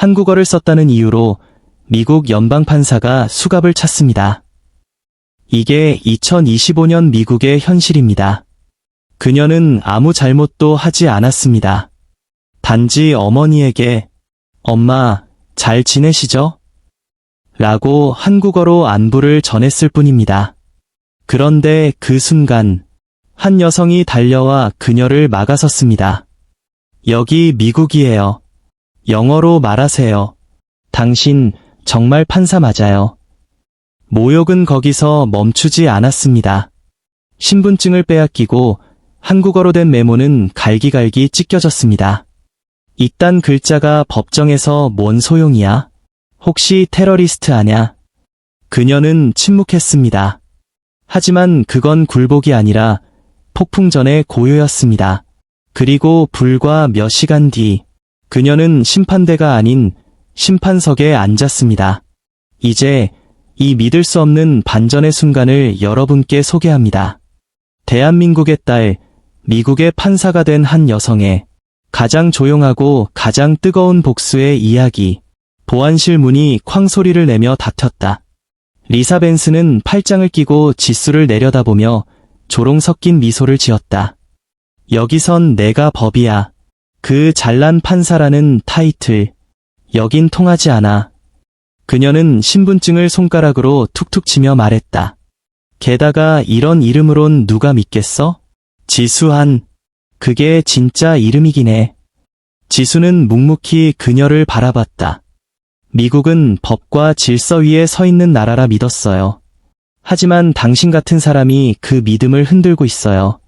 한국어를 썼다는 이유로 미국 연방판사가 수갑을 찼습니다. 이게 2025년 미국의 현실입니다. 그녀는 아무 잘못도 하지 않았습니다. 단지 어머니에게 "엄마, 잘 지내시죠?" 라고 한국어로 안부를 전했을 뿐입니다. 그런데 그 순간 한 여성이 달려와 그녀를 막아섰습니다. "여기 미국이에요. 영어로 말하세요. 당신 정말 판사 맞아요." 모욕은 거기서 멈추지 않았습니다. 신분증을 빼앗기고 한국어로 된 메모는 갈기갈기 찢겨졌습니다. 이딴 글자가 법정에서 뭔 소용이야? 혹시 테러리스트 아냐? 그녀는 침묵했습니다. 하지만 그건 굴복이 아니라 폭풍 전의 고요였습니다. 그리고 불과 몇 시간 뒤, 그녀는 심판대가 아닌 심판석에 앉았습니다. 이제 이 믿을 수 없는 반전의 순간을 여러분께 소개합니다. 대한민국의 딸, 미국의 판사가 된 한 여성의 가장 조용하고 가장 뜨거운 복수의 이야기. 보안실 문이 쾅 소리를 내며 닫혔다. 리사 벤슨은 팔짱을 끼고 지수를 내려다보며 조롱 섞인 미소를 지었다. "여기선 내가 법이야. 그 잘난 판사라는 타이틀. 여긴 통하지 않아." 그녀는 신분증을 손가락으로 툭툭 치며 말했다. "게다가 이런 이름으론 누가 믿겠어? 지수한. 그게 진짜 이름이긴 해." 지수는 묵묵히 그녀를 바라봤다. 미국은 법과 질서 위에 서 있는 나라라 믿었어요. 하지만 당신 같은 사람이 그 믿음을 흔들고 있어요.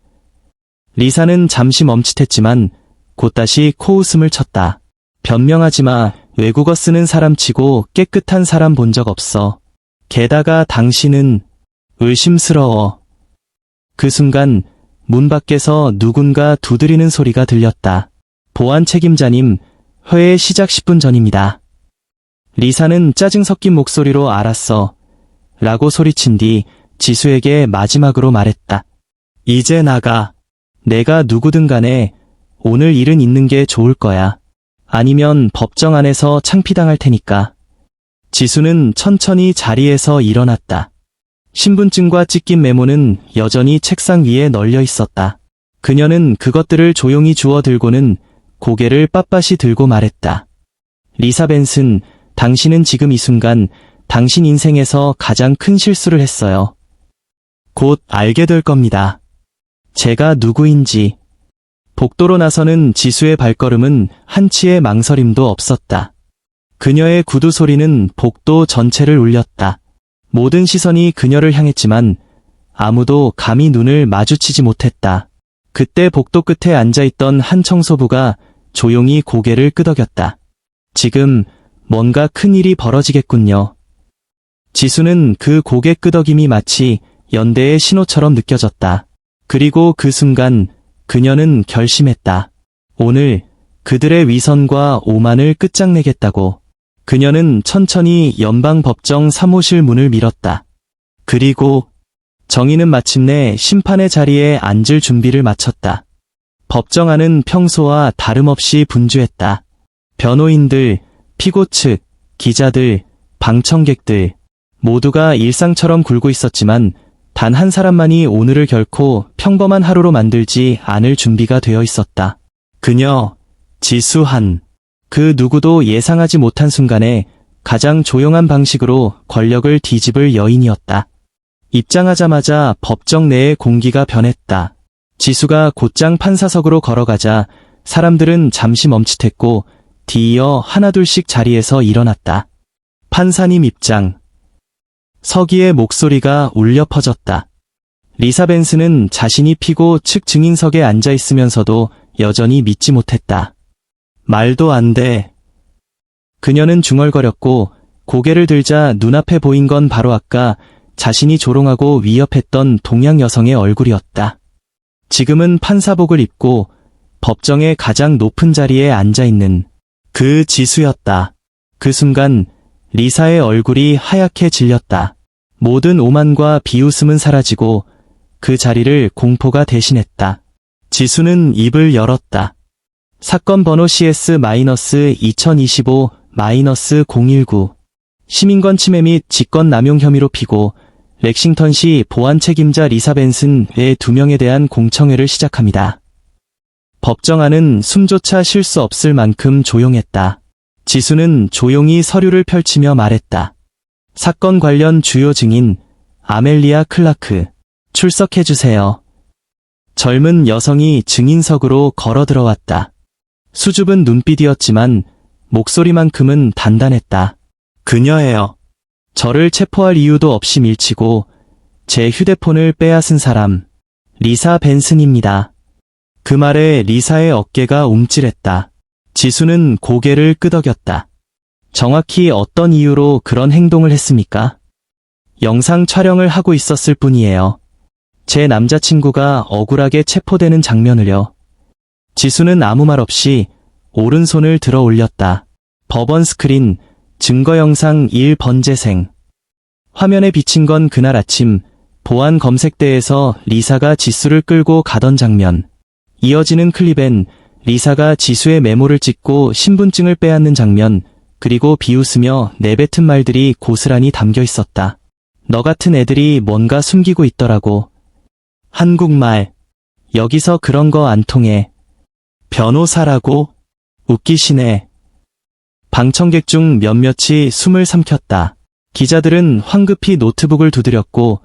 리사는 잠시 멈칫했지만 곧다시 코웃음을 쳤다. "변명하지 마. 외국어 쓰는 사람치고 깨끗한 사람 본 적 없어. 게다가 당신은 의심스러워." 그 순간 문 밖에서 누군가 두드리는 소리가 들렸다. "보안 책임자님, 회의 시작 10분 전입니다." 리사는 짜증 섞인 목소리로 "알았어." 라고 소리친 뒤 지수에게 마지막으로 말했다. "이제 나가. 내가 누구든 간에 오늘 일은 있는 게 좋을 거야. 아니면 법정 안에서 창피당할 테니까." 지수는 천천히 자리에서 일어났다. 신분증과 찢긴 메모는 여전히 책상 위에 널려 있었다. 그녀는 그것들을 조용히 주워 들고는 고개를 빳빳이 들고 말했다. "리사 벤슨, 당신은 지금 이 순간 당신 인생에서 가장 큰 실수를 했어요. 곧 알게 될 겁니다. 제가 누구인지." 복도로 나서는 지수의 발걸음은 한치의 망설임도 없었다. 그녀의 구두 소리는 복도 전체를 울렸다. 모든 시선이 그녀를 향했지만 아무도 감히 눈을 마주치지 못했다. 그때 복도 끝에 앉아있던 한 청소부가 조용히 고개를 끄덕였다. "지금 뭔가 큰일이 벌어지겠군요." 지수는 그 고개 끄덕임이 마치 연대의 신호처럼 느껴졌다. 그리고 그 순간 그녀는 결심했다. 오늘 그들의 위선과 오만을 끝장내겠다고. 그녀는 천천히 연방법정 사무실 문을 밀었다. 그리고 정의는 마침내 심판의 자리에 앉을 준비를 마쳤다. 법정 안은 평소와 다름없이 분주했다. 변호인들, 피고 측, 기자들, 방청객들 모두가 일상처럼 굴고 있었지만 단 한 사람만이 오늘을 결코 평범한 하루로 만들지 않을 준비가 되어 있었다. 그녀, 지수한. 그 누구도 예상하지 못한 순간에 가장 조용한 방식으로 권력을 뒤집을 여인이었다. 입장하자마자 법정 내의 공기가 변했다. 지수가 곧장 판사석으로 걸어가자 사람들은 잠시 멈칫했고 뒤이어 하나둘씩 자리에서 일어났다. "판사님 입장." 서기의 목소리가 울려 퍼졌다. 리사 벤슨은 자신이 피고 측 증인석에 앉아 있으면서도 여전히 믿지 못했다. "말도 안 돼." 그녀는 중얼거렸고 고개를 들자 눈앞에 보인 건 바로 아까 자신이 조롱하고 위협했던 동양 여성의 얼굴이었다. 지금은 판사복을 입고 법정의 가장 높은 자리에 앉아있는 그 지수였다. 그 순간 리사의 얼굴이 하얗게 질렸다. 모든 오만과 비웃음은 사라지고 그 자리를 공포가 대신했다. 지수는 입을 열었다. 사건 번호 CS-2025 K-019 시민권 침해 및 직권남용 혐의로 피고 렉싱턴시 보안 책임자 리사 벤슨 외 2명에 대한 공청회를 시작합니다. 법정안은 숨조차 쉴 수 없을 만큼 조용했다. 지수는 조용히 서류를 펼치며 말했다. 사건 관련 주요 증인 아멜리아 클라크 출석해주세요. 젊은 여성이 증인석으로 걸어 들어왔다. 수줍은 눈빛이었지만 목소리만큼은 단단했다. 그녀예요. 저를 체포할 이유도 없이 밀치고 제 휴대폰을 빼앗은 사람 리사 벤슨입니다. 그 말에 리사의 어깨가 움찔했다. 지수는 고개를 끄덕였다. 정확히 어떤 이유로 그런 행동을 했습니까? 영상 촬영을 하고 있었을 뿐이에요. 제 남자친구가 억울하게 체포되는 장면을요. 지수는 아무 말 없이 오른손을 들어 올렸다. 법원 스크린, 증거 영상 1번 재생. 화면에 비친 건 그날 아침 보안 검색대에서 리사가 지수를 끌고 가던 장면. 이어지는 클립엔 리사가 지수의 메모를 찍고 신분증을 빼앗는 장면, 그리고 비웃으며 내뱉은 말들이 고스란히 담겨 있었다. 너 같은 애들이 뭔가 숨기고 있더라고. 한국말. 여기서 그런 거 안 통해. 변호사라고? 웃기시네. 방청객 중 몇몇이 숨을 삼켰다. 기자들은 황급히 노트북을 두드렸고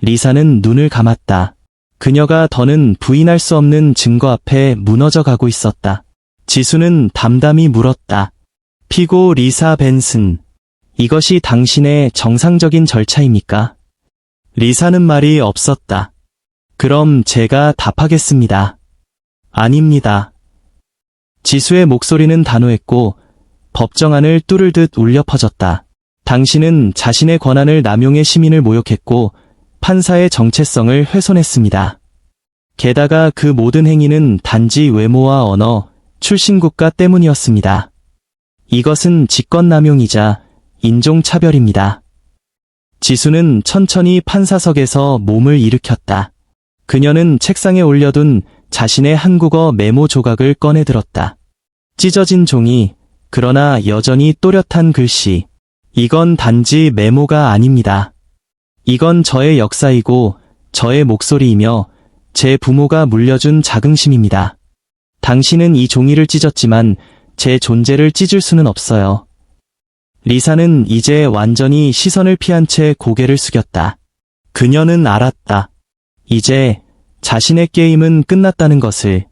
리사는 눈을 감았다. 그녀가 더는 부인할 수 없는 증거 앞에 무너져 가고 있었다. 지수는 담담히 물었다. 피고 리사 벤슨, 이것이 당신의 정상적인 절차입니까? 리사는 말이 없었다. 그럼 제가 답하겠습니다. 아닙니다. 지수의 목소리는 단호했고 법정안을 뚫을 듯 울려 퍼졌다. 당신은 자신의 권한을 남용해 시민을 모욕했고 판사의 정체성을 훼손했습니다. 게다가 그 모든 행위는 단지 외모와 언어, 출신 국가 때문이었습니다. 이것은 직권남용이자 인종차별입니다. 지수는 천천히 판사석에서 몸을 일으켰다. 그녀는 책상에 올려둔 자신의 한국어 메모 조각을 꺼내 들었다. 찢어진 종이, 그러나 여전히 또렷한 글씨. 이건 단지 메모가 아닙니다. 이건 저의 역사이고 저의 목소리이며 제 부모가 물려준 자긍심입니다. 당신은 이 종이를 찢었지만 제 존재를 찢을 수는 없어요. 리사는 이제 완전히 시선을 피한 채 고개를 숙였다. 그녀는 알았다. 이제 자신의 게임은 끝났다는 것을.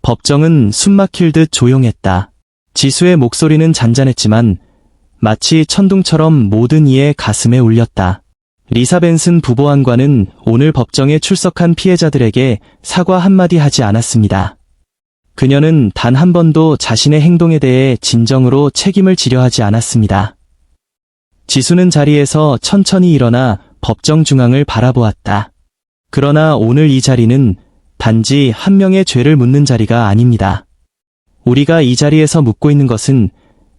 법정은 숨막힐 듯 조용했다. 지수의 목소리는 잔잔했지만 마치 천둥처럼 모든 이의 가슴에 울렸다. 리사 벤슨 부보안관은 오늘 법정에 출석한 피해자들에게 사과 한마디 하지 않았습니다. 그녀는 단 한 번도 자신의 행동에 대해 진정으로 책임을 지려 하지 않았습니다. 지수는 자리에서 천천히 일어나 법정 중앙을 바라보았다. 그러나 오늘 이 자리는 단지 한 명의 죄를 묻는 자리가 아닙니다. 우리가 이 자리에서 묻고 있는 것은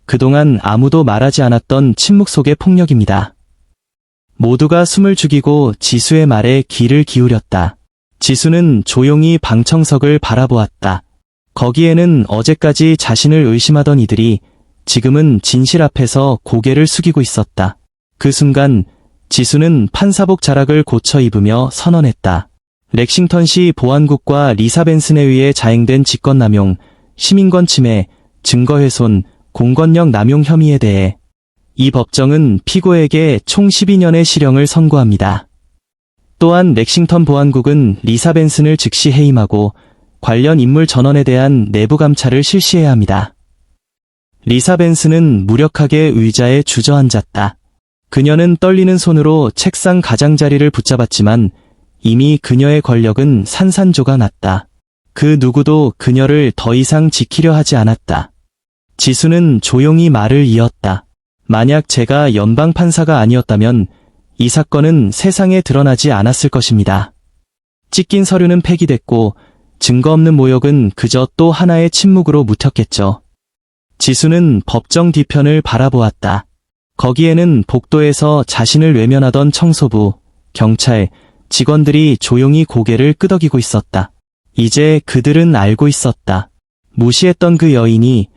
그동안 아무도 말하지 않았던 침묵 속의 폭력입니다. 모두가 숨을 죽이고 지수의 말에 귀를 기울였다. 지수는 조용히 방청석을 바라보았다. 거기에는 어제까지 자신을 의심하던 이들이 지금은 진실 앞에서 고개를 숙이고 있었다. 그 순간 지수는 판사복 자락을 고쳐 입으며 선언했다. 렉싱턴시 보안국과 리사 벤슨에 의해 자행된 직권남용, 시민권 침해, 증거훼손, 공권력 남용 혐의에 대해 이 법정은 피고에게 총 12년의 실형을 선고합니다. 또한 렉싱턴 보안국은 리사 벤슨을 즉시 해임하고 관련 인물 전원에 대한 내부 감찰을 실시해야 합니다. 리사 벤슨은 무력하게 의자에 주저앉았다. 그녀는 떨리는 손으로 책상 가장자리를 붙잡았지만 이미 그녀의 권력은 산산조각 났다. 그 누구도 그녀를 더 이상 지키려 하지 않았다. 지수는 조용히 말을 이었다. 만약 제가 연방판사가 아니었다면 이 사건은 세상에 드러나지 않았을 것입니다. 찢긴 서류는 폐기됐고 증거 없는 모욕은 그저 또 하나의 침묵으로 묻혔겠죠. 지수는 법정 뒤편을 바라보았다. 거기에는 복도에서 자신을 외면하던 청소부, 경찰, 직원들이 조용히 고개를 끄덕이고 있었다. 이제 그들은 알고 있었다. 무시했던 그 여인이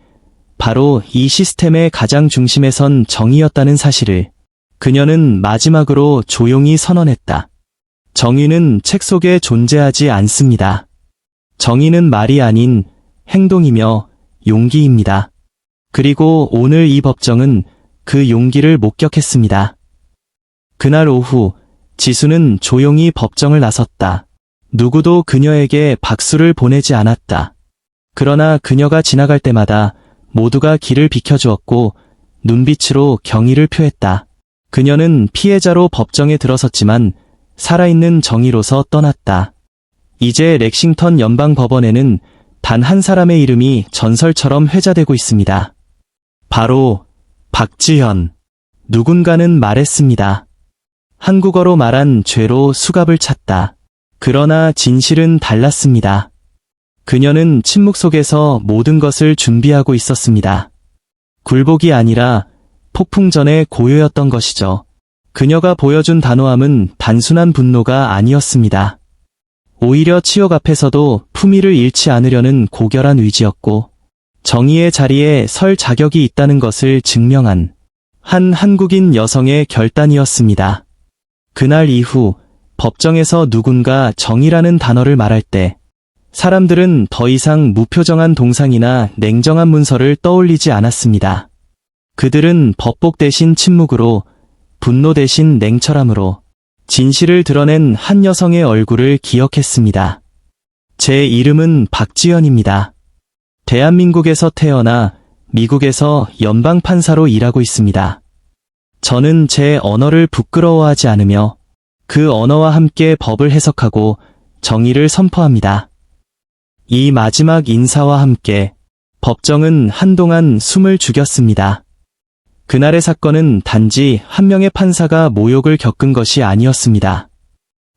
바로 이 시스템의 가장 중심에 선 정의였다는 사실을 그녀는 마지막으로 조용히 선언했다. 정의는 책 속에 존재하지 않습니다. 정의는 말이 아닌 행동이며 용기입니다. 그리고 오늘 이 법정은 그 용기를 목격했습니다. 그날 오후 지수는 조용히 법정을 나섰다. 누구도 그녀에게 박수를 보내지 않았다. 그러나 그녀가 지나갈 때마다 모두가 길을 비켜주었고 눈빛으로 경의를 표했다. 그녀는 피해자로 법정에 들어섰지만 살아있는 정의로서 떠났다. 이제 렉싱턴 연방법원에는 단 한 사람의 이름이 전설처럼 회자되고 있습니다. 바로 박지현. 누군가는 말했습니다. 한국어로 말한 죄로 수갑을 찼다. 그러나 진실은 달랐습니다. 그녀는 침묵 속에서 모든 것을 준비하고 있었습니다. 굴복이 아니라 폭풍 전의 고요였던 것이죠. 그녀가 보여준 단호함은 단순한 분노가 아니었습니다. 오히려 치욕 앞에서도 품위를 잃지 않으려는 고결한 의지였고 정의의 자리에 설 자격이 있다는 것을 증명한 한 한국인 여성의 결단이었습니다. 그날 이후 법정에서 누군가 정의라는 단어를 말할 때 사람들은 더 이상 무표정한 동상이나 냉정한 문서를 떠올리지 않았습니다. 그들은 법복 대신 침묵으로, 분노 대신 냉철함으로 진실을 드러낸 한 여성의 얼굴을 기억했습니다. 제 이름은 박지현입니다. 대한민국에서 태어나 미국에서 연방판사로 일하고 있습니다. 저는 제 언어를 부끄러워하지 않으며 그 언어와 함께 법을 해석하고 정의를 선포합니다. 이 마지막 인사와 함께 법정은 한동안 숨을 죽였습니다. 그날의 사건은 단지 한 명의 판사가 모욕을 겪은 것이 아니었습니다.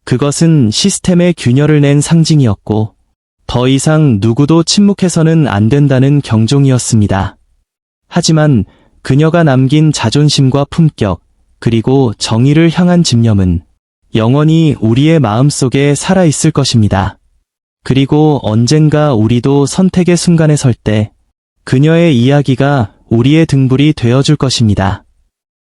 그것은 시스템의 균열을 낸 상징이었고 더 이상 누구도 침묵해서는 안 된다는 경종이었습니다. 하지만 그녀가 남긴 자존심과 품격, 그리고 정의를 향한 집념은 영원히 우리의 마음속에 살아있을 것입니다. 그리고 언젠가 우리도 선택의 순간에 설 때 그녀의 이야기가 우리의 등불이 되어줄 것입니다.